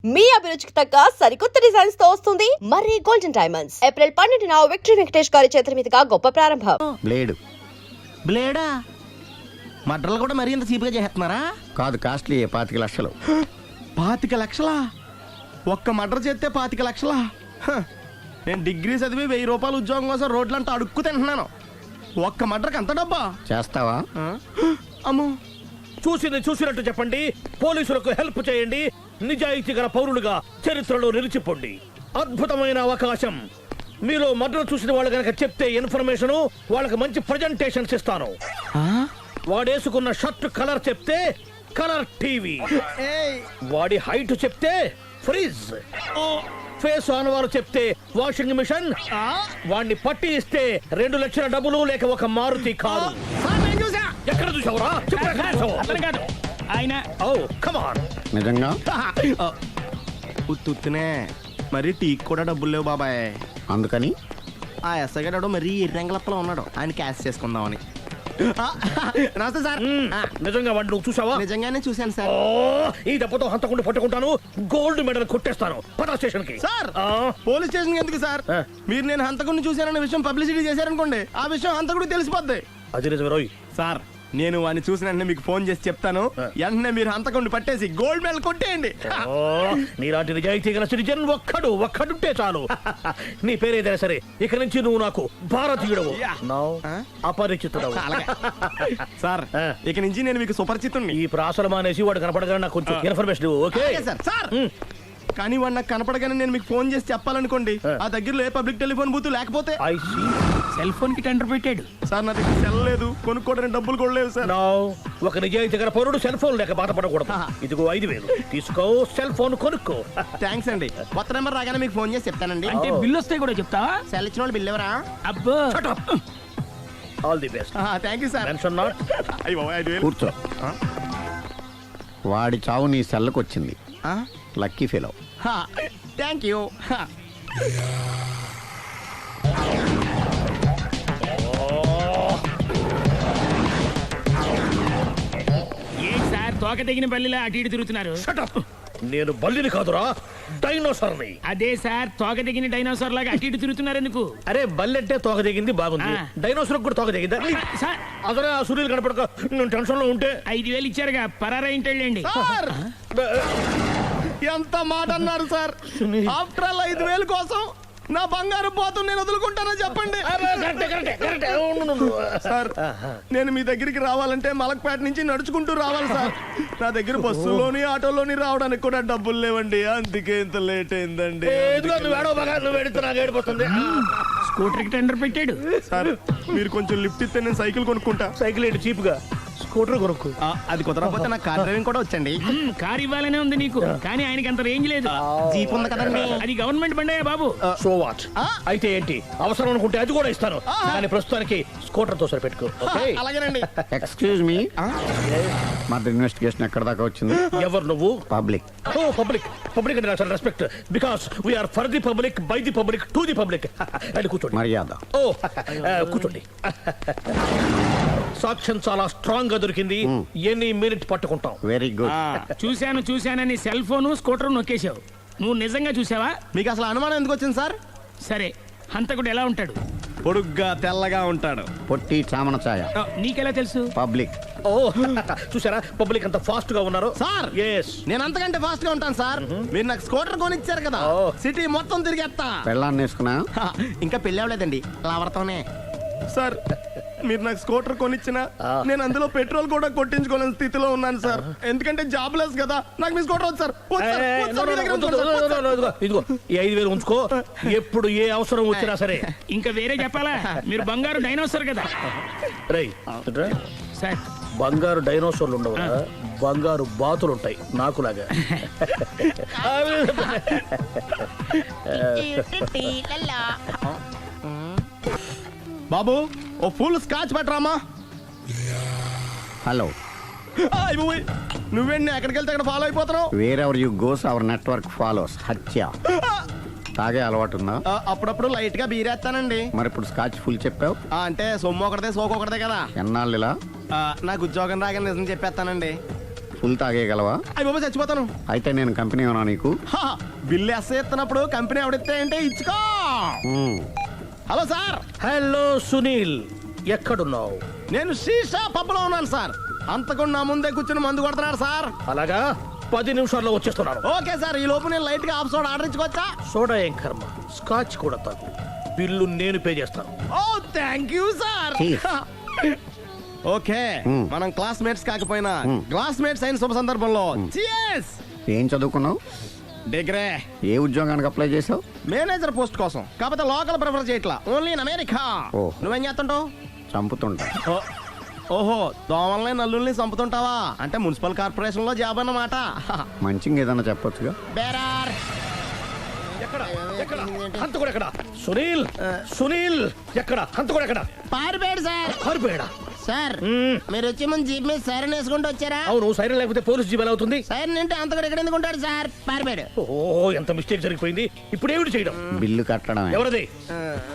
మీ అభిరుచికి తగ్గ సరికొత్త డిజైన్స్ తో వస్తుంది మర్రి గోల్డెన్ డైమండ్స్. ఏప్రిల్ 12న విక్టరీ వెంకటేష్ గారి చేతుల మీదుగా గొప్ప ప్రారంభం. బ్లేడా మడ్రలు కూడా మరీ ఇంత చీప్గా చేస్తున్నారా? కాదు, కాస్ట్లీ 25 లక్షలు. 25 లక్షలా? ఒక్క మడ్ర చేస్తే 25 లక్షలా? నేను డిగ్రీ చదివి 1000 రూపాయలు ఉద్యోగం కోసం రోడ్లంతా అడుక్కు తింటున్నాను. ఒక్క మడ్రకి అంత డబ్బా? చేస్తావా? అమ్మో, చూసినట్టు చెప్పండి. పోలీసులకు హెల్ప్ చేయండి. నిజాయితీ గల పౌరులుగా చరిత్రలో నిలిచిపోండి. అద్భుతమైన అవకాశం. మీలో మర్డర్ చూసిన వాళ్ళు కనుక చెప్తే ఇన్ఫర్మేషన్, వాళ్ళకి మంచి ప్రజెంటేషన్స్ ఇస్తాను. వాడేసుకున్న షర్ట్ కలర్ చెప్తే కలర్ టీవీ, వాడి హైట్ చెప్తే ఫ్రిజ్, ఫేస్ ఆన్ వారు చెప్తే వాషింగ్ మిషన్, వాడిని పట్టి ఇస్తే 2 లక్షల డబ్బులు లేక ఒక మారుతి కారు. ఎక్కడ చూసావురా? ఆయన నిజంగా ఉత్తునే మరి టీకి కూడా డబ్బులు లేవు బాబాయ్. అందుకని ఆ ఎస్ఐగాడు మరీ ఎర్రంగలప్పలో ఉన్నాడు, ఆయన క్యాష్ చేసుకుందామని. నమస్తే సార్. నిజంగా వాడిని నువ్వు చూసావా? నిజంగానే చూశాను సార్. ఈ దెబ్బతో హంతకుండా పట్టుకుంటాను, గోల్డ్ మెడల్ కొట్టేస్తాను. పద స్టేషన్ కి. సార్, పోలీస్ స్టేషన్ ఎందుకు సార్? మీరు నేను హంతకుడిని చూశానన్న విషయం పబ్లిసిటీ చేశారనుకోండి, ఆ విషయం హంతకుడికి తెలిసిపోద్ది. అది నిజమే రోయ్. సార్, నేను వాడిని చూసిన వెంటనే మీకు ఫోన్ చేసి చెప్తాను. వెంటనే మీరు హంతకుడిని పట్టేసి గోల్డ్ మెడల్ కొట్టేయండి. నీలాంటి నిజాయితీ గల సిటిజన్ ఒక్కడుంటే చాలు. నీ పేరేదైనా సరే, ఇక నుంచి నువ్వు నాకు భారతీయుడవు, అపరిచితుడవు. సార్, ఇక నుంచి నేను మీకు సుపరిచితుణ్ణి. ఈ ప్రాసలు మానేసి వాడు కనపడగానే నాకు కొంచెం ఇన్ఫర్మేషన్. Okay sir. కానీ వాడు నాకు కనపడగానే నేను మీకు ఫోన్ చేసి చెప్పాలనుకోండి, ఆ దగ్గరలో ఏ పబ్లిక్ టెలిఫోన్ బూత్ లేకపోతే. సెల్ ఫోన్ కి టెండర్ పెట్టాడు సార్. నా దగ్గర సెల్ లేదు, కొనుక్కోవడానికి డబ్బులు కూడా లేవు సార్. ఒక నిజాయితీ గల పౌరుడు సెల్ ఫోన్ లేక బాధపడకూడదు. ఇదిగో 5000 తీసుకో, సెల్ ఫోన్ కొనుక్కో. థ్యాంక్స్ అండి. కొత్త నెంబర్ రాగానే మీకు ఫోన్ చేసి చెప్తానండి. అంటే బిల్ వస్తే కూడా చెప్తావా? సెల్ ఇచ్చిన వాళ్ళు బిల్ ఎవరా? అబ్బో, all the best. Thank you sir. Mention not. కూర్చో. వాడి చావు నీ సెల్లకు వచ్చింది. Lucky fellow. Thank you. తోక తెగిన బల్లిలా అటు ఇటు తిరుగుతున్నారు. నేను బల్లిని కాదురా, డైనోసార్ని. అదే సార్, తోక తెగిన డైనోసార్ లాగా అటు ఇటు తిరుగుతున్నారు ఎందుకు? అరే, బల్లి అంటే తోక తెగింది బాగుంది, డైనోసార్ కూడా తోక తెగిందా? అదరే ఆ సూర్యులు కనపడక నేను టెన్షన్ లో ఉంటే 5000 ఇచ్చారుగా, పరారా ఇంటండి. ఎంత మాట అన్నారు సార్? ఆఫ్టర్ ఆల్ 5000 కోసం నా బంగారు పోతు నేను వదులుకుంటానో చెప్పండి సార్. నేను మీ దగ్గరికి రావాలంటే మలక్పేట నుంచి నడుచుకుంటూ రావాలి సార్. నా దగ్గర బస్సులోని ఆటోలోని రావడానికి కూడా డబ్బులు లేవండి, అందుకే ఇంత లేట్ అయిందండి. స్కూటర్ కి టెండర్ పెట్టాడు సార్. మీరు కొంచెం లిఫ్ట్ ఇస్తే నేను సైకిల్ కొనుక్కుంటా. సైకిల్ ఏంటి చీప్ గా, స్కూటర్ కొనుక్కు. అది కుదరకపోతే నాకు కార్ డ్రైవింగ్ కూడా వచ్చండి. కార్ ఇవ్వాలనే ఉంది నీకు, కానీ ఆయనకి అంత రేంజ్ లేదు. జీప్ ఉంది కదండి. అది గవర్నమెంట్ బండయా బాబు. So what? అయితే ఏంటి, అవసరం అనుకుంటే అది కూడా ఇస్తాను, కానీ ప్రస్తుతానికి స్కూటర్ తో సరిపెట్టుకో. అలాగేనండి. ఎక్స్క్యూజ్ మీ, మర్డర్ ఇన్వెస్టిగేషన్ ఎక్కడ దాకా వచ్చింది? ఎవరు నువ్వు? పబ్లిక్. ఓ పబ్లిక్. పబ్లిక్ అంటే నాకు respect, because we are for the public, by the public, to the public. అది కూర్చోండి. మర్యాద. ఓ కూర్చోండి. సాక్ష్యం చాలా స్ట్రాంగ్ గా దొరికింది, ఎన్ని మినిట్ పట్టుకుంటాం. Very good. చూశానని సెల్ ఫోన్ స్కూటర్ నొక్కేశావు. నువ్వు నిజంగా చూసావా? మీకు అసలు అనుమానం ఎందుకు వచ్చింది సార్? సరే, హంతకుడు ఎలా ఉంటాడు? పొడుగ్గా తెల్లగా ఉంటాడు. పొట్టి చామన ఛాయ. నీకెలా తెలుసు? పబ్లిక్. ఓ చూసారా, పబ్లిక్ అంత ఫాస్ట్ గా ఉన్నారు సార్. ఎస్, నేను అంతకంటే ఫాస్ట్ గా ఉంటాను సార్. మీరు నాకు స్కూటర్ కొనిచ్చారు కదా, సిటీ మొత్తం తిరిగేస్తా. పెళ్ళాన్ని వేసుకున్నా? ఇంకా పెళ్ళి అవ్వలేదండి, లావర్తోనే. సార్, మీరు నాకు స్కూటర్ కొనిచ్చిన నేను అందులో పెట్రోల్ కూడా కొట్టించుకోలేని స్థితిలో ఉన్నాను సార్. ఎందుకంటే జాబ్ లెస్ కదా. నాకు మీ స్కూటర్ వద్దు సార్. ఇదిగో ఈ 5000 ఉంచుకో, ఎప్పుడు ఏ అవసరం వచ్చినా సరే. ఇంకా వేరే చెప్పాలా? మీరు బంగారు డైనోసార్ కదా. రేయ్ సార్, బంగారు డైనోసార్లు ఉండవు, బంగారు బాతులు ఉంటాయి నాకులాగా. బాబు, ఓ ఫుల్ స్కాచ్ పెట్టరామా. హలో. నువ్వేంటి ఎక్కడికి వెళ్తే అక్కడ ఫాలో అయిపోతున్నావు? Wherever you goes our network follows. హత్య. తాగే అలవాటు ఉందా? అప్పుడప్పుడు లైట్ గా బీరేస్తానండి. మరి ఇప్పుడు స్కాచ్ ఫుల్ చెప్పావు అంటే సొమ్ము ఒకటిదే సోకు ఒకటిదే కదా. ఎన్నాళ్ళు ఇలా? నాకు ఉద్యోగం రాగానే నిజం చెప్పేస్తానండి. ఫుల్ తాగేయగలవా? అయ్యి బాబా చచ్చిపోతాను. అయితే నేను కంపెనీ ఉన్నా నీకు. హా, బిల్లు ఎత్తనప్పుడు కంపెనీ ఎవడితే అంటే ఇచ్చుకో. మ్మ్. హలో సార్, హలో సునీల్, ఎక్కడున్నావు? నేను శీషా పబ్లో ఉన్నాను సార్. అంతకుండా నా ముందే కూర్చుని మందు కొడుతున్నాడు సార్. అలాగా, 10 నిమిషాల్లో వచ్చేస్తున్నాను. ఓకే సార్, ఈ లోపు నేను లైట్ గా ఆఫ్ సోడా ఆర్డర్ ఇచ్చుకోవచ్చా? సోడా ఏం కర్మ, స్కాచ్ కూడా తాగు. బిల్లు నేను పే చేస్తాను. Oh thank you sir. Cheers. Okay, hmm. మనం క్లాస్మేట్స్ కాకపోయినా క్లాస్మేట్స్ అయిన శుభ సందర్భంలో cheers. ఏం చదువుకున్నావు? డిగ్రీ ఏ ఉద్యోగానికి అప్లై చేసావు? మేనేజర్ పోస్ట్ కోసం, కాకపోతే లోకల్ ప్రిఫర్ చేయట్లా, ఓన్లీ ఇన్ అమెరికా. ఓ. నువ్వేం చేస్తుంటావు? చంపుతుంటా. ఓహో, దోమల్ని నల్లుల్ని చంపుతుంటావా? అంటే మున్సిపల్ కార్పొరేషన్ లో జాబ్ అన్నమాట. మంచిగా ఏదన్నా చెప్పొచ్చుగా. బేరార్. ఎక్కడ ఎక్కడ హంతకుడు ఎక్కడ? సునీల్, సునీల్ ఎక్కడ? హంతకుడు ఎక్కడ? పారిపోయాడు సార్. పారిపోయాడా? సార్, మ్మ్. మీరు వచ్చే ముందు జీప్ మీద సైరన్ వేసుకుంటూ వచ్చారా? అవును, సైరన్ లేకపోతే పోలీస్ జీవన్ అవుతుంది. సైరన్ అంటే అంత కూడా ఎక్కడ ఎందుకు ఉంటాడు సార్? పారిపోయాడు. ఓ, ఎంత మిస్టేక్ జరిగిపోయింది. ఇప్పుడు ఏమిటి చేయడం? బిల్లు కట్టడమే. ఎవరది?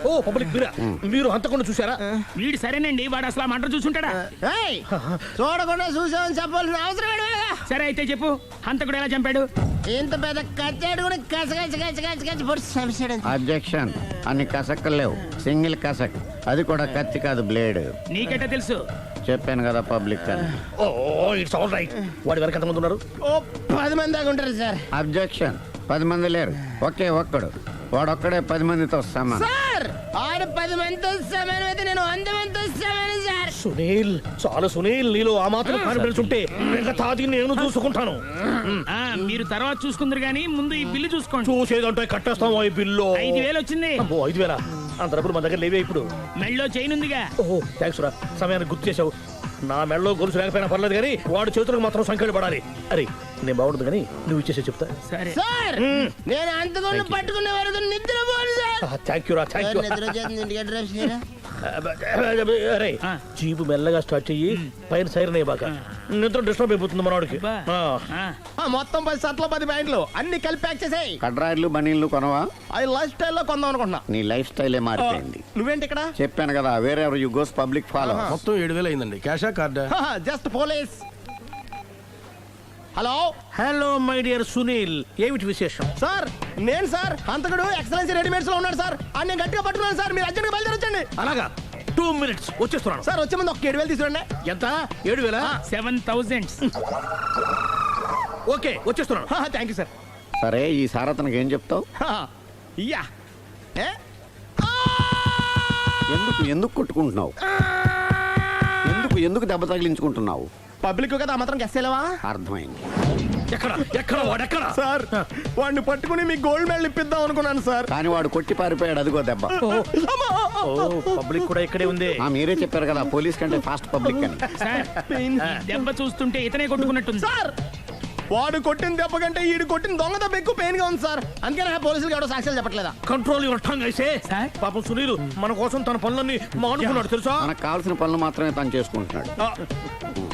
ఓ, పబ్లిక్ మీరా? మీరు హంతకుండా చూసారా? వీడు సరేనండి, వాడు అసలు ఆ మంట చూసుంటాడా? ఏయ్, చూడకుండా చూసామని చెప్పాల్సిన అవసరం ఏంటి? సరే అయితే చెప్పు, హంతకుడు ఎలా చంపాడు? ఇంత పెద్ద కచ్చాడు కూడా కచ్చ పొడి సమస్యడు. అబ్జెక్షన్. అన్ని కసక్కలు లేవు, సింగిల్ కసక్. అది కూడా కత్తి కాదు, బ్లేడ్. నీకెట్టా తెలుసు? చెప్పాను కదా పబ్లిక్ అని. ఓ, ఇట్స్ ఆల్ రైట్. వాడి వరకు ఎంతమంది ఉన్నారు? ఓ 10 మంది దాకా ఉంటారు సార్. అబ్జెక్షన్. 10 మంది లేరు, ఒకే ఒక్కడు. వాడొక్కడే 10 మందితో సమానం. సార్, ఆడు 10 మందితో సమానం అయితే నేను 100 మందితో సమానం సార్. సునీల్, చాలా సునీల్, నీలో ఆ మాత్రం కాన్ఫిడెన్స్ ఉంటే మిగతాది నేను చూసుకుంటాను. ఆ, మీరు తర్వాత చూసుకుందరు గానీ ముందు ఈ బిల్లు చూసుకోండి. చూసేదంటే కట్టేస్తాం ఈ బిల్లు. 5,000 వచ్చింది. అబ్బో, 5,000? అంత డబ్బులు మన దగ్గర లేవే ఇప్పుడు. మెళ్ళో చైన్ ఉందిగా. ఓహో, థ్యాంక్స్ రా, సమయానికి గుర్తు చేసావు. నా మెడలో గొలుసు లేకపోయినా పర్లేదు కానీ వాడి చేతులకు మాత్రం సంఖ్యలు పడాలి. అరే, నేను బాగుంటుంది కానీ నువ్వు ఇచ్చేసే చెప్తా. సరే. సార్, నేను అంతకుండా పట్టుకునే వరకు నిద్రపోను సార్. థ్యాంక్ యూ రా, థ్యాంక్ యూ. నిద్ర వచ్చేస్తుంది, ఇంటికి అడ్రస్ చేయరా? అరే, ఆ. జీపు మెల్లగా స్టార్ట్ చెయ్యి, పైన సైరన్ అయ్యి బాగా. నిద్ర డిస్టర్బ్ అయిపోతుంది మనవాడికి. బా. ఆ. ఆ, మొత్తం 10 షర్ట్లు 10 ప్యాంట్లు అన్ని కలిపి ప్యాక్ చేసేయ్. కడ్రాయిలు బనీళ్లు కొనవా? అవి లైఫ్ స్టైల్లో కొందాం అనుకుంటున్నా. నీ లైఫ్ స్టైలే మారిపోయింది. నువ్వేంటి ఇక్కడ? చెప్పాను కదా, వేరే ఎవరు యు గోస్ పబ్లిక్ ఫాలో. మొత్తం 7,000 అయిందండి. క్యాషా కార్డా? Just police. Hello hello my dear Sunil, ఏమిటి విశేషం? సార్, నేను సార్ అంతకుడు ఎక్సలెన్సీ రెడీమేడ్స్ లో ఉన్నాడు సార్. అని నేను గట్టిగా పట్టుకున్నాను సార్. మీరు అర్జెంట్గా బయలుదేరొచ్చండి. అలాగా, 2 minutes వచ్చేస్తున్నాను. సార్, వచ్చే ముందు ఒక 7,000 తీసుకురండి. ఎంత? 7,000? 7,000. ఓకే, వచ్చేస్తున్నాను. Thank you sir. సరే, ఈ సారతనకి ఏం చెప్తావు? యా. ఏ? ఎందుకు ఎందుకు కొట్టుకుంటున్నావు? ఎందుకు దెబ్బ తగిలించుకుంటున్నావు? పబ్లిక్ కదా మాత్రం గెస్సేలేవా? అర్థమైంది. ఎక్కడ ఎక్కడ వాడెక్కడ? సార్, వాడిని పట్టుకుని మీకు గోల్డ్ మెడల్ ఇప్పిద్దాం అనుకున్నాను సార్. కానీ వాడు కొట్టి పారిపోయాడు, అదిగో దెబ్బ. ఓ, పబ్లిక్ కూడా ఇక్కడే ఉంది. మీరే చెప్పారు కదా, పోలీస్ కంటే ఫాస్ట్ పబ్లిక్ అని. సార్, దెబ్బ చూస్తుంటే ఇతనే కొట్టుకున్నట్టుంది. సార్, వాడు కొట్టిన దెబ్బ కంటే ఈడు కొట్టిన దొంగ దెబ్బ ఎక్కువ పెయిన్ గా ఉంది సార్. అందుకని పోలీసులు ఎవడో సాక్ష్యాలు చెప్పట్లేదా? కంట్రోల్ యువర్ టంగ్ అయితే. సార్? పాపం సునీల్ మన కోసం తన పనులన్నీ మానుకున్నాడు తెలుసా? మనకు కావాల్సిన పనులు మాత్రమే తను చేసుకుంటున్నాడు.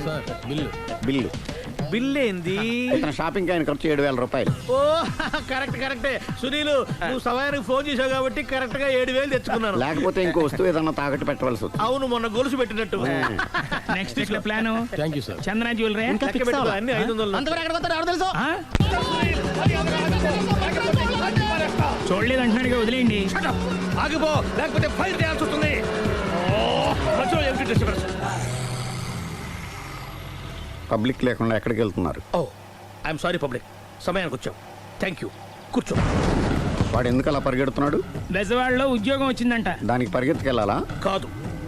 Sir, bill. బిల్లు బిల్ ఏంది? ఇతను షాపింగ్ ఆయన ఖర్చు 7,000 రూపాయలు. ఓ, కరెక్ట్ కరెక్టే. సునీల్, నువ్వు సమయానికి ఫోన్ చేసావు కాబట్టి కరెక్ట్ గా 7,000 తెచ్చుకున్నాను. లేకపోతే ఇంకో వస్తువు ఏదన్నా తాకట్టు పెట్టవలసి వస్తుంది. అవును, మొన్న గొలుసు పెట్టినట్టు. నెక్స్ట్ వీక్ లో plan thank you sir. Chandana jewellery. లెక్క పెట్టుకో, అన్ని 500. అంతవరకు ఎక్కడ పోతారు ఎవరు తెలుసు? చూడలేదు అంటున్నాడుగా, వదిలేయండి. Shut up! ఆగిపో, లేకపోతే ఫైల్ చేయాల్సి వస్తుంది. ఓ, మధ్యలో ఏమిటి disturbance? పబ్లిక్ లేకుండా ఎక్కడికి వెళ్తున్నారు? ఓ, ఐఎమ్ సారీ పబ్లిక్, సమయానికి వచ్చావు. థ్యాంక్ యూ, కూర్చో. వాడు ఎందుకు అలా పరిగెడుతున్నాడు? బెజవాడలో ఉద్యోగం వచ్చిందంట. దానికి పరిగెత్తుకెళ్ళాలా? కాదు,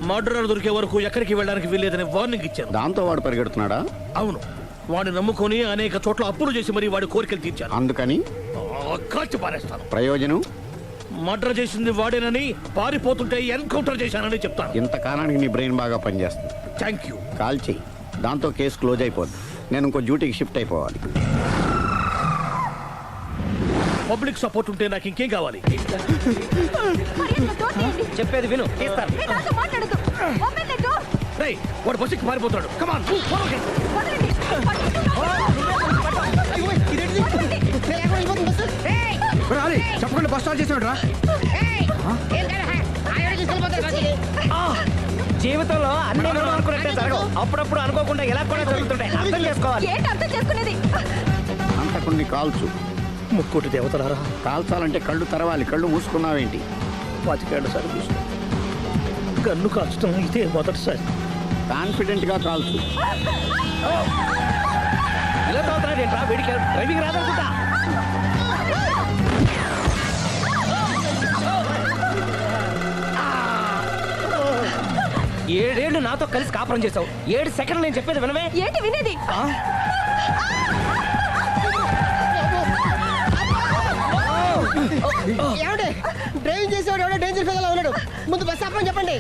మర్డరర్ దొరికే వరకు ఎక్కడికి వెళ్ళడానికి వీల్లేదని వార్నింగ్ ఇచ్చాను. దాంతో వాడు పరిగెడుతున్నాడా? అవును, వాడిని నమ్ముకొని అనేక చోట్ల అప్పులు చేసి మరి వాడి కోరికలు తీర్చాను. అందుకని కాల్చి పారేస్తాను. ప్రయోజనం? మర్డర్ చేసింది వాడేనని, పారిపోతుంటే ఎన్కౌంటర్ చేశానని చెప్తాను. ఇంతకాలానికి నీ బ్రెయిన్ బాగా పనిచేస్తుంది. Thank you. కాల్ చెయ్యి, దాంతో కేసు క్లోజ్ అయిపోద్ది. నేను ఇంకో డ్యూటీకి షిఫ్ట్ అయిపోవాలి. పబ్లిక్ సపోర్ట్ ఉంటే నాకు ఇంకేం కావాలి? చెప్పేది విను. రేయ్, వాడు బస్సుకి పారిపోతాడు. కమాన్, చెప్పకుండా బస్ స్టార్ట్ చేసాడు రా. జీవితంలో అన్ని మనం అనుకున్నట్టే జరగవు. అప్పుడప్పుడు అనుకోకుండా ఇలా కూడా జరుగుతుంటాయి. అర్థం చేసుకోవాలి. ఏంటి అర్థం చేసుకునేది? అంతకుణ్ణి కాల్చు. ముక్కోటి దేవతలారా, కాల్చాలంటే కళ్ళు తెరవాలి. కళ్ళు మూసుకున్నావేంటి? 25 సార్లు చూసిన గన్ను కాల్చడం ఇదే మొదటిసారి. కాన్ఫిడెంట్ గా కాల్చు. ఇలా తోతున్నాడు ఏంట్రా? వీడికి డ్రైవింగ్ రాదనుకుంటా. ఏడేళ్ళు నాతో కలిసి కాపురం చేసావు. 7 సెకండ్లు నేను చెప్పేది వినవే. ఏంటి వినేది? డ్రైవింగ్ చేసేవాడు ఎవడో డేంజర్ ఫీల్ ఉన్నాడు. ముందు బస్ ఆపమని చెప్పండి.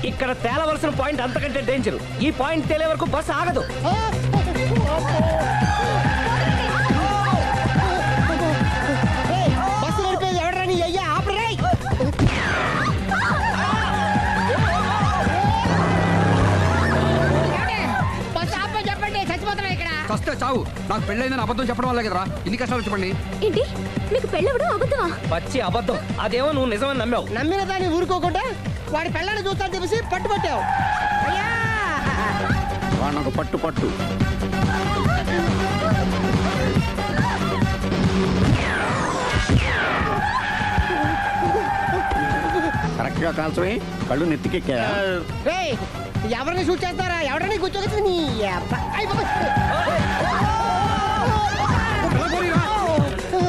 ఇక్కడ తేలవలసిన పాయింట్ అంతకంటే డేంజర్. ఈ పాయింట్ తేలే వరకు బస్సు ఆగదు. బస్సు నడిపేది ఎవడరా నీ అయ్యా? ఆపరే. బస్సు ఆపమని చెప్పండి. చచ్చిపోతున్నా ఇక్కడ. చస్తే చావు. నాకు పెళ్ళైందని అబద్ధం చెప్పడం వల్ల కదరా ఇన్ని కష్టాలు చెప్పండి. ఏంటి మీకు పెళ్ళవడం అబద్ధమా? పచ్చి అబద్ధం. అదేమో నువ్వు నిజమని నమ్మావు. నమ్మిన దాన్ని ఊరుకోకుండా వాడి పెళ్ళాన్ని చూస్తాను చెప్పేసి పట్టుబట్టావు. అయ్యా వాడినొక పట్టు పట్టు. కరెక్ట్ గా కాల్చవే. కళ్ళు నెత్తికెక్కా. రేయ్, ఎవరిని షూట్ చేస్తారా? ఎవరిని కూర్చోగచ్చు నీ అబ్బా. అయ్ బాబోయ్.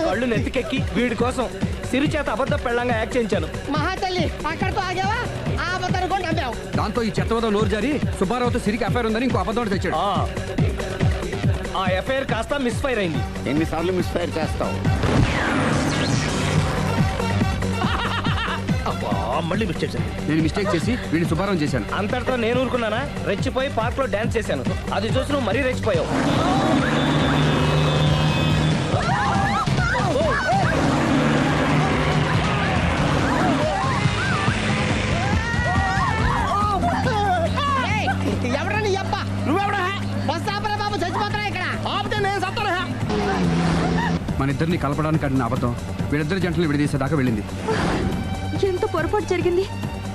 కళ్ళు నెత్తికెక్కి వీడి కోసం సిరి చేత అబద్ధ పెళ్ళంగా యాక్ట్ చేయించాను. మహాతల్లి అక్కడితో ఆగావా? ఆ అబద్ధాన్ని కూడా నమ్మావు. దాంతో ఈ చెత్తవద నోరు జారి సుబ్బారావుతో సిరికి అఫైర్ ఉందని ఇంకో అబద్ధం తెచ్చాడు. ఆ ఎఫ్ఐఆర్ కాస్త మిస్ఫైర్ అయింది. ఎన్నిసార్లు మిస్ఫైర్ చేస్తావు? అబ్బా, మళ్ళీ మిస్టేక్ జరిగింది. నేను మిస్టేక్ చేసి వీడిని సుబ్బారావు చేశాను. అంతటితో నేను ఊరుకున్నానా? రెచ్చిపోయి పార్క్ లో డాన్స్ చేశాను. అది చూసి నువ్వు మరీ రెచ్చిపోయావు. ఏయ్, ఎవరా నీ అబ్బా? నువ్వెవడా? బస్ ఆపరా బాబు, చచ్చిపోతున్నా ఇక్కడ. ఆపితే నేను సత్తాను. మన ఇద్దరిని కలపడానికి ఆడిన అబద్ధం వీళ్ళిద్దరి జంటలు విడదీసేదాకా వెళ్ళింది. ఎంత పొరపాటు జరిగింది.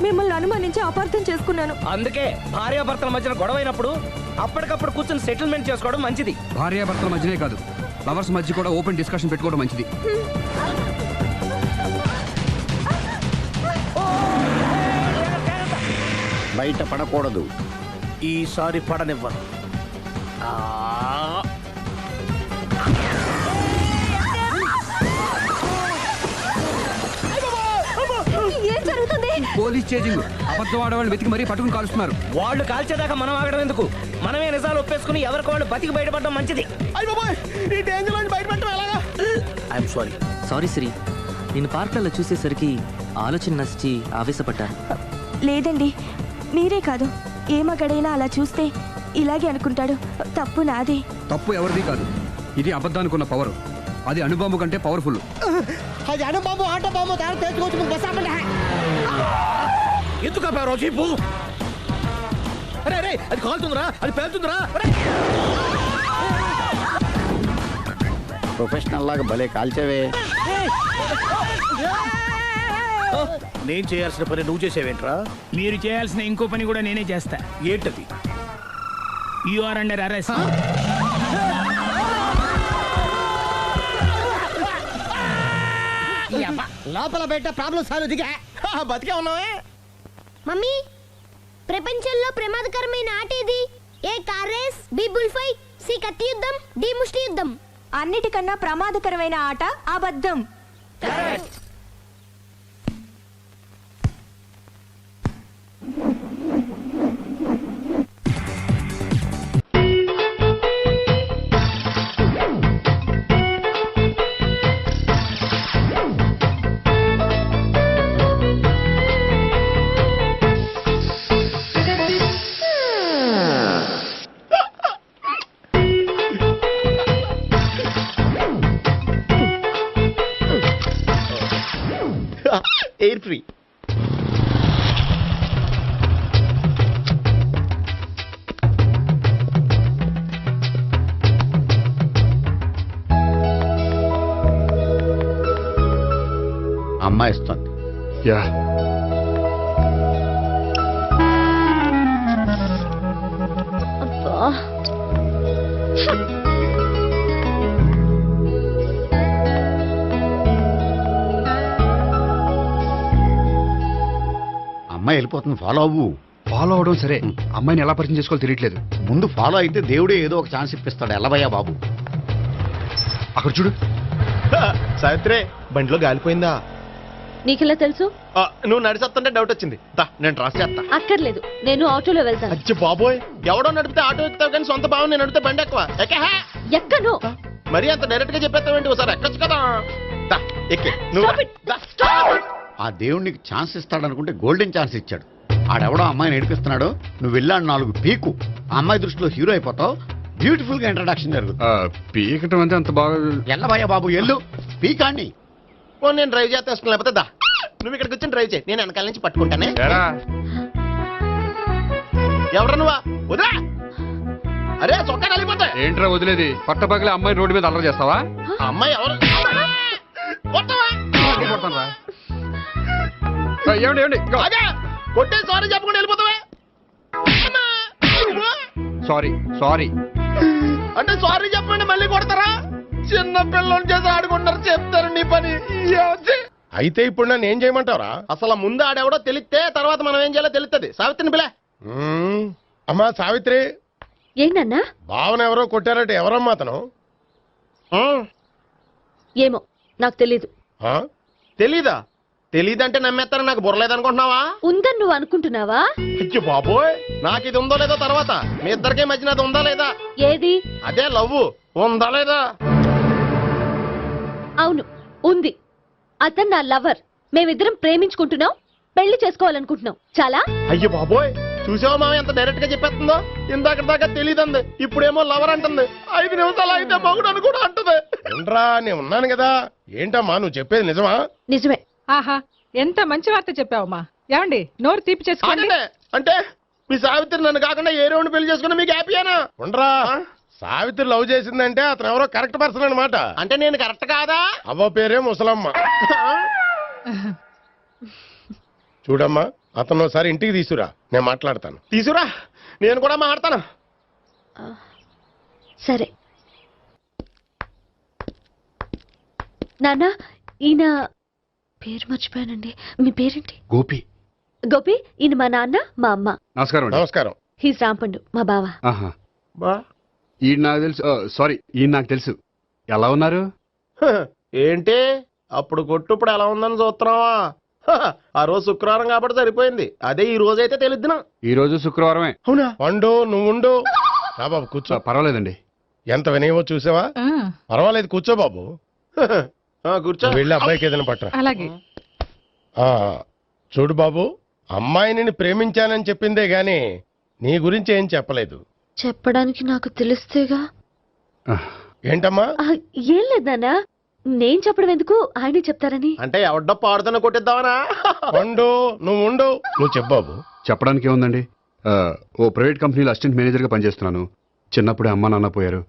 మిమ్మల్ని అనుమానించి అపార్థం చేసుకున్నాను. అందుకే భార్యాభర్తల మధ్యన గొడవైనప్పుడు అప్పటికప్పుడు కూర్చొని సెటిల్మెంట్ చేసుకోవడం మంచిది. భార్యాభర్తల మధ్యనే కాదు, లవర్స్ మధ్య కూడా ఓపెన్ డిస్కషన్ పెట్టుకోవడం మంచిది. బయట పడకూడదు. ఈసారి పడనివ్వను. ఏం జరుగుతుంది? Police chasing. అబద్ధం ఆడవాళ్ళు వెతికి మరీ పట్టుకుని కాలుస్తున్నారు. వాళ్ళు కాల్చేదాకా మనం ఆగడం ఎందుకు? మనమే నిజాలు ఒప్పేసుకుని ఎవరికి వాళ్ళు బతికి బయటపడడం మంచిది. అయ్య బాబోయ్, ఈ డేంజర్ నుంచి బయటపెట్టడం ఎలాగా? I'm sorry. సారీ సిరి, నేను పార్కులలో చూసేసరికి ఆలోచన నచ్చి ఆవేశపడ్డాను. లేదండి, మీరే కాదు, ఏ మగాడైనా అలా చూస్తే ఇలాగే అనుకుంటాడు. తప్పు నాదే. తప్పు ఎవరిది కాదు. ఇది అబద్ధానికి ఉన్న పవర్. అది అణుబాంబు కంటే పవర్ఫుల్. అది అను బాబు, ఆటో బాబు, దాని తెచ్చుకోవచ్చు. ముందు బస్ ఆపండి. ఎందుకు ఆపారో చెప్పు. అరే అరే, అది కాలుతుందిరా, అది పేలుతుందిరా. ప్రొఫెషనల్ లాగా భలే కాల్చవే. నేను చేయాల్సిన పని నువ్వు చేసేవేంట్రా? మీరు చేయాల్సిన ఇంకో పని కూడా నేనే చేస్తా. ఏంటది? You are under arrest. లోపల బయట ప్రాబ్లం సాల్వ్ దిగా. బతికే ఉన్నావే. మమ్మీ, ప్రపంచంలో ప్రమాదకరమైన ఆట ఏది? A car race, B bull fight, C కత్తి యుద్ధం, డి ముష్టి యుద్ధం. అన్నిటికన్నా ప్రమాదకరమైన ఆట అబద్ధం. Air free. అమ్మాయి ఇస్తుంది. యా. అమ్మాయి వెళ్ళిపోతుంది, ఫాలో అవ్వు. ఫాలో అవడం సరే, అమ్మాయిని ఎలా పరిచయం చేసుకోవాలో తెలియట్లేదు. ముందు ఫాలో అయితే దేవుడే ఏదో ఒక ఛాన్స్ ఇప్పిస్తాడు. ఎల్లబయ్యా బాబు. అక్కడ చూడు. సావిత్రి, బండిలో గాలిపోయిందా? నీకెలా తెలుసు? నువ్వు నడిచేస్తుంటే డౌట్ వచ్చింది. నేను ట్రాస్ చేస్తా. అక్కర్లేదు, నేను ఆటోలో వెళ్తాను. అచ్చి బాబోయ్, ఎవడో నడిపితే ఆటో ఎక్కుతావు కానీ సొంత భావం నేను నడిపితే బండి ఎక్కువ. ఎక్కను. మరి అంత డైరెక్ట్ గా చెప్పేస్తావేంటి? ఒకసారి ఎక్కొచ్చు కదా. ఎక్కే నువ్వు. ఆ దేవుడు నీకు ఛాన్స్ ఇస్తాడనుకుంటే గోల్డెన్ ఛాన్స్ ఇచ్చాడు. ఆడెవడో అమ్మాయిని ఏడిపిస్తున్నాడు, నువ్వు వెళ్ళాడు 4 పీకు. ఆ అమ్మాయి దృష్టిలో హీరో అయిపోతావు. బ్యూటిఫుల్ గా ఇంట్రడక్షన్ జరుగుతుంది. పీకటం అంటే అంత బాగా. ఎల్లబయ్యా బాబు, ఎల్లు పీకాండి. నేను డ్రైవ్ చేస్తాను, లేకపోతే దా నువ్వు ఇక్కడికి వచ్చి డ్రైవ్ చేయి, నేను వెనకాల నుంచి పట్టుకుంటానే. ఎవరు నువ్వా? వదిలా. అరే చొక్కా కలిగిపోతా. ఏంట్రా వదిలేది? పట్టపగలే అమ్మాయి రోడ్డు మీద అల్లరి చేస్తావా? అమ్మాయి ఎవరు? ఏమండి ఏమండి? అదే కొట్టే సారీ చెప్పకుండా వెళ్ళిపోతావా? సారీ సారీ అంటే సారీ చెప్పండి మళ్ళీ కొడతారా? చిన్న పిల్లలు చేసి ఆడుకుంటారు, చెప్తారు నీ పని. అయితే ఇప్పుడు నన్ను ఏం చేయమంటారా? అసలు ముందు ఆడెవడో తెలిస్తే తర్వాత మనం ఏం చేయాలో తెలుస్తుంది. సావిత్రిని పిల్ల. అమ్మా సావిత్రి. ఏంటన్నా? భావన ఎవరో కొట్టారట. ఎవరమ్మా అతను? ఏమో నాకు తెలీదు. తెలీదా? తెలీదంటే నమ్మేస్తారని నాకు బుర్రలేదనుకుంటున్నావా? ఉందని నువ్వు అనుకుంటున్నావా? అయ్యో బాబోయ్, నాకు ఇది ఉందో లేదో తర్వాత. మీ ఇద్దరికే మధ్యన అది ఉందా లేదా? ఏది? అదే లవ్ ఉందా లేదా? అవును, ఉంది. అతను నా లవర్. మేమిద్దరం ప్రేమించుకుంటున్నాం, పెళ్లి చేసుకోవాలనుకుంటున్నాం. చాలా. అయ్యో బాబోయ్, చూసావా మామ ఎంత డైరెక్ట్ గా చెప్పేస్తుందో? ఇందాక దాకా తెలియదండి, ఇప్పుడేమో లవర్ అంటుంది. 5 నిమిషాలు అయితే మగుడు అని కూడా అంటుంది. ఏంట్రా, నేను ఉన్నాను కదా. ఏంటమ్మా నువ్వు చెప్పేది నిజమా? నిజమే. ఆహా, ఎంత మంచి వార్త చెప్పావమ్మా. ఏమండి, నోరు తీపి చేసుకోండి. అంటే మీ సావిత్రి నన్ను కాకుండా ఏ రౌండ్ పెళ్లి చేసుకున్నా మీకు హ్యాపీయేనా? ఉండరా, సావిత్రి లవ్ చేసిందంటే అతను ఎవరో కరెక్ట్ పర్సన్ అనమాట. అంటే నేను కరెక్ట్ కాదా? అవ్వ పేరే ముసలమ్మ. చూడమ్మా, అతను ఒకసారి ఇంటికి తీసుకురా, నేను మాట్లాడతాను. తీసుకురా, నేను కూడా మాట్లాడతాను. సరే. నాన్న, ఈయన పేరు మర్చిపోయానండి. మీ పేరేంటి? గోపి. గోపి, ఈయన మా నాన్న, మా అమ్మ. నమస్కారం. నమస్కారం. హీస్ రాంపండు, మా బావ. ఈయన నాకు తెలుసు. సారీ, ఈయన నాకు తెలుసు. ఎలా ఉన్నారు? ఏంటి అప్పుడు కొట్టు ఇప్పుడు ఎలా ఉందని చూస్తున్నావా? ఆ రోజు శుక్రవారం కాబట్టి సరిపోయింది. అదే ఈ రోజు అయితే తెలిద్దునా. ఈ రోజు శుక్రవారమే. అవునా? వండు, నువ్వు ఉండు. రా బాబు కూర్చో. పర్వాలేదండి. ఎంత వినయమో చూసావా? పర్వాలేదు, కూర్చో బాబు. కూర్చో. వెళ్ళి అబ్బాయికి ఏదైనా పట్టరా. అలాగే. చూడు బాబు, అమ్మాయిని ప్రేమించానని చెప్పిందే గాని నీ గురించి ఏం చెప్పలేదు. చెప్పడానికి నాకు తెలిస్తేగా. ఏంటమ్మా? ఏం లేదు నాన్న, నేను చెప్పడం ఎందుకు, ఆయనే చెప్తారని. అంటే ఎవడ్డో పాడుతున్న కొట్టిద్దామనా? వండు, నువ్వు ఉండు. నువ్వు చెప్పు బాబు. చెప్పడానికి ఏముందండి, ఓ ప్రైవేట్ కంపెనీలో అసిస్టెంట్ మేనేజర్ గా పనిచేస్తున్నాను. చిన్నప్పుడే అమ్మ నాన్న పోయారు.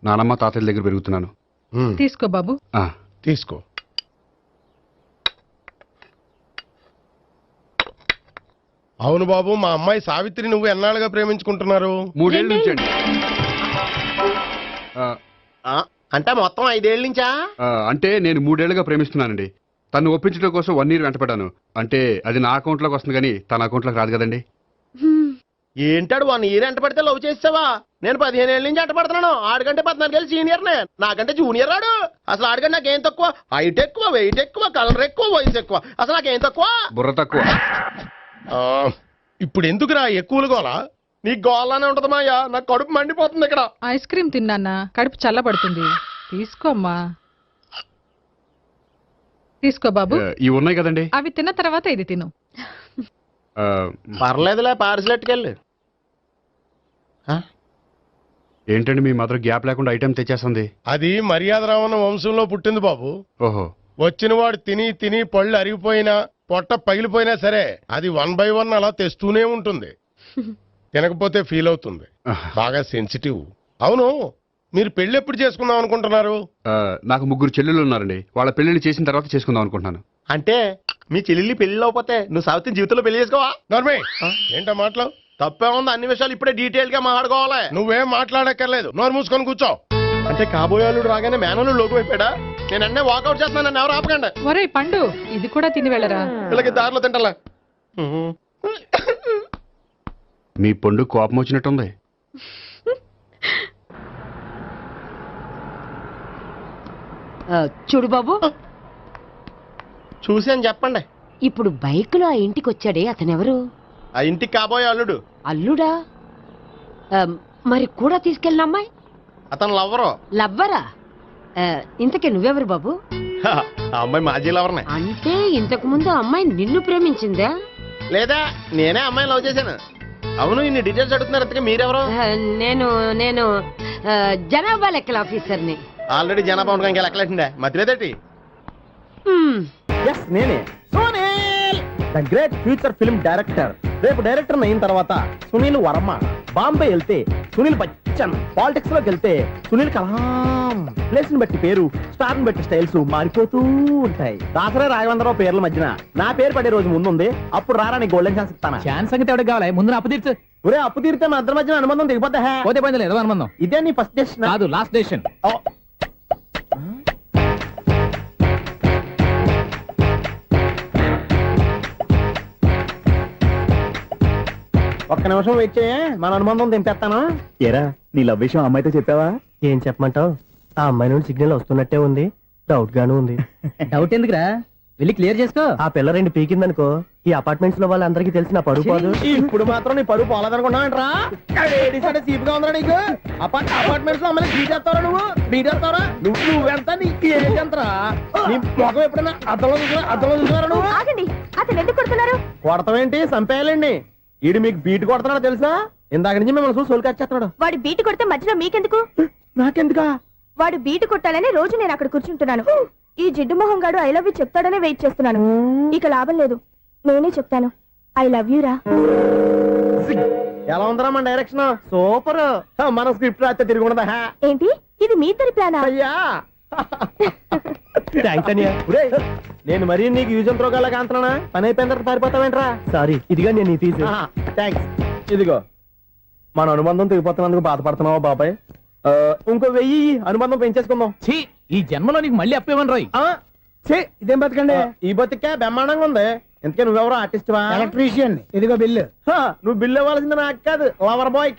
నానమ్మ తాతయ్య దగ్గర పెరుగుతున్నాను. తీసుకో బాబు. తీసుకో. అవును బాబు, మా అమ్మాయి సావిత్రి నువ్వు ఎన్నాళ్ళుగా ప్రేమించుకుంటున్నారు? 3 ఏళ్ళ నుంచి అండి. అంటే మొత్తం 5 ఏళ్ళ నుంచా? అంటే నేను 3 ఏళ్ళుగా ప్రేమిస్తున్నానండి. తను ఒప్పించడం కోసం 1 year వెంటపడ్డాను. అంటే అది నా అకౌంట్ లోకి వస్తుంది కానీ తన అకౌంట్ లోకి రాదు కదండి. ఏంటాడు 1 year ఎంట పడితే లవ్ చేసావా? నేను 15 ఏళ్ళ నుంచి ఎంట పడుతున్నాను. ఆడికంటే 14 ఏళ్ళు సీనియర్నే, నాకంటే జూనియర్ ఆడు. అసలు ఆడికంటే నాకేం తక్కువ? హైట్ ఎక్కువ, వెయిట్ ఎక్కువ, కలర్ ఎక్కువ, వయసు ఎక్కువ. అసలు నాకేం తక్కువ? బుర్ర తక్కువ. ఇప్పుడు ఎందుకురా ఎక్కువలు గోలా? నీకు గోలానే ఉంటది మాయా, నాకు కడుపు మండిపోతుంది ఇక్కడ. ఐస్ క్రీమ్ తిన్నానా, కడుపు చల్లబడుతుంది. తీసుకోమ్మా. తీసుకో బాబు. ఇవి ఉన్నాయి కదండి, అవి తిన్న తర్వాత ఇది తిను. పర్లేదులే, పార్సిల్ ఎట్టుకెళ్ళి. ఏంటండి మీ మదర్ గ్యాప్ లేకుండా ఐటెం తెచ్చేస్తుంది? అది మర్యాద రావణ వంశంలో పుట్టింది బాబు. ఓహో. వచ్చిన వాడు తిని తిని పళ్ళు అరిగిపోయినా పొట్ట పగిలిపోయినా సరే అది 1 by 1 అలా తెస్తూనే ఉంటుంది. తినకపోతే ఫీల్ అవుతుంది. బాగా సెన్సిటివ్. అవును, మీరు పెళ్లి ఎప్పుడు చేసుకుందాం అనుకుంటున్నారు? నాకు 3 చెల్లెళ్ళు ఉన్నారండి. వాళ్ళ పెళ్లిని చేసిన తర్వాత చేసుకుందాం అనుకుంటున్నాను. అంటే మీ చెల్లెల్ని పెళ్లి లేకపోతే నువ్వు సావిత్రి జీవితంలో పెళ్లి చేసుకోవా? నర్మే, ఏంటో మాటలు? తప్పే ఉంది, అన్ని విషయాలు ఇప్పుడే డీటెయిల్ గా మాట్లాడుకోవాలి. నువ్వేం మాట్లాడక్కర్లేదు, నోరు మూసుకొని కూర్చో. అంటే కాబోయే అల్లుడు రాగానే మేనలు లోకి అయిపోయాడా? నేను అన్నీ వాకౌట్ చేస్తున్నాను, నన్ను ఎవరు ఆపకండి. ఒరే పండు ఇది కూడా తిని వెళ్ళరా. వీళ్ళకి దారిలో తింటలా. మీ పండు కోపం వచ్చినట్టుంది. చూడు బాబు, చూసి అని చెప్పండి. ఇప్పుడు బైక్ లో ఆ ఇంటికి వచ్చాడే అతనెవరు? ఆ ఇంటికి కాబోయే అల్లుడు. అల్లుడా? మరి కూడా తీసుకెళ్ళిన అమ్మాయి అతను లవ్వరు. లవ్వరా? ఇంతకీ నువ్వెవరు బాబు? ఆ అమ్మాయి మాజీ లవర్నే. అంటే ఇంతకు ముందు అమ్మాయి నిన్ను ప్రేమించిందా? లేదా నేనే అమ్మాయిని లవ్ చేశాను. అవును, ఇన్ని డీటెయిల్స్ అడుగుతున్నారు, ఇంతకీ మీరెవరు? నేను నేను జనాభా లెక్కల ఆఫీసర్ని. ఆల్రెడీ జనాభా ఉండగా ఇంకా లెక్కలేసిందే, మధ్యలేదేటి? నేనే Sunil, the great future film director. రేపు డైరెక్టర్ అయిన తర్వాత సునీల్ వర్మ. బాంబే వెళ్తే సునీల్ బచ్చన్, పాలిటిక్స్ లోకి వెళ్తే సునీల్ కలాం. ప్లేస్ ని బట్టి పేరు, స్టార్ ని బట్టి స్టైల్స్ మారిపోతూ ఉంటాయి. దాసరా రాఘవేంద్రరావు పేర్ల మధ్యన నా పేరు పడే రోజు ముందుంది. అప్పుడు రారా నీ గోల్డెన్ ఛాన్స్ ఇస్తానా? ఛాన్స్ సంగతి ఎవరికి కావాలి? ముందు అప్పు తీర్చు. ఒరే అప్పు తీరితే మా ఇద్దరి మధ్యన అనుబంధం దిగిపోతా. పోతే పోయింది లేదు అనుబంధం. ఇదే నీ ఫస్ట్ డెస్టినేషన్ కాదు, లాస్ట్ డెసిషన్. ఒక్క నిమిషం వెయిట్ చేయ, మన అనుబంధం దింపేస్తాను. ఏరా నీ లవ్ విషయం అమ్మాయితో చెప్పావా? ఏం చెప్పమంటావు? ఆ అమ్మాయి నుండి సిగ్నల్ వస్తున్నట్టే ఉంది, డౌట్ గాను ఉంది. డౌట్ ఎందుకురా, వెళ్ళి క్లియర్ చేసుకో. ఆ పిల్ల రెండు పీకిందనుకో, ఈ అపార్ట్మెంట్స్ లో వాళ్ళందరికీ తెలిసిన పరుగు పోదు. ఇప్పుడు మాత్రం నీ పరుగు పోలేదనుకున్నావంటరా? చీప్ గా ఉందా నీకు? అపార్ట్మెంట్స్ లో అమ్మాయి బీటేస్తావరా? బీటేస్తావరా? నువ్వెంత, నీ ఏజ్ ఎంతరా? నీ మొఖం ఎప్పుడైనా అర్థంలో చూసారా నువ్వు? అతను ఎందుకు కొడుతున్నారు? కొడతావేంటి? చంపేయాలండి. ఈడు మీకు బీట్ కొడుతున్నాడు తెలుసా? ఇందాక నుంచి మిమ్మల్ని చూసి సోల్కి వచ్చేస్తున్నాడు. వాడు బీటు కొడితే మధ్యలో మీకెందుకు? నాకెందుకా? వాడు బీటు కొట్టాలని రోజు నేను అక్కడ కూర్చుంటున్నాను. ఈ జిడ్డు మొహం గాడు ఐ లవ్ యూ చెప్తాడనే వెయిట్ చేస్తున్నాను. ఇక లాభం లేదు, నేనే చెప్తాను. ఐ లవ్ యూ రా. ఎలా ఉందరా మన డైరెక్షన్? సూపర్. మన స్క్రిప్ట్ రాస్తే తిరిగి ఉండదా? ఏంటి ఇది మీ ఇద్దరి ప్లానా? అయ్యా నేను మరీ నీకు యూజ్ అంత రోగాలాగా అంటున్నా. పని అయిపోయిన తర్వాత పారిపోతావేంట్రా? సారీ, ఇదిగా నేను నీ తీసి. థ్యాంక్స్. ఇదిగో మన అనుబంధం తెగిపోతున్నందుకు బాధపడుతున్నావా బాబాయ్? ఇంకో 1000 అనుబంధం పెంచేసుకుందాం. ఈ జన్మలో నీకు మళ్ళీ అప్పేమని రాయి. ఇదేం బతకండి? ఈ బతికే బ్రహ్మాండంగా ఉంది. ఎందుకే నువ్వెవరో ఆర్టిస్ట్ వా? ఎలక్ట్రీషియన్. ఇదిగో బిల్లు. నువ్వు బిల్లు ఇవ్వాల్సింది నాకు కాదు, లవర్ బాయ్.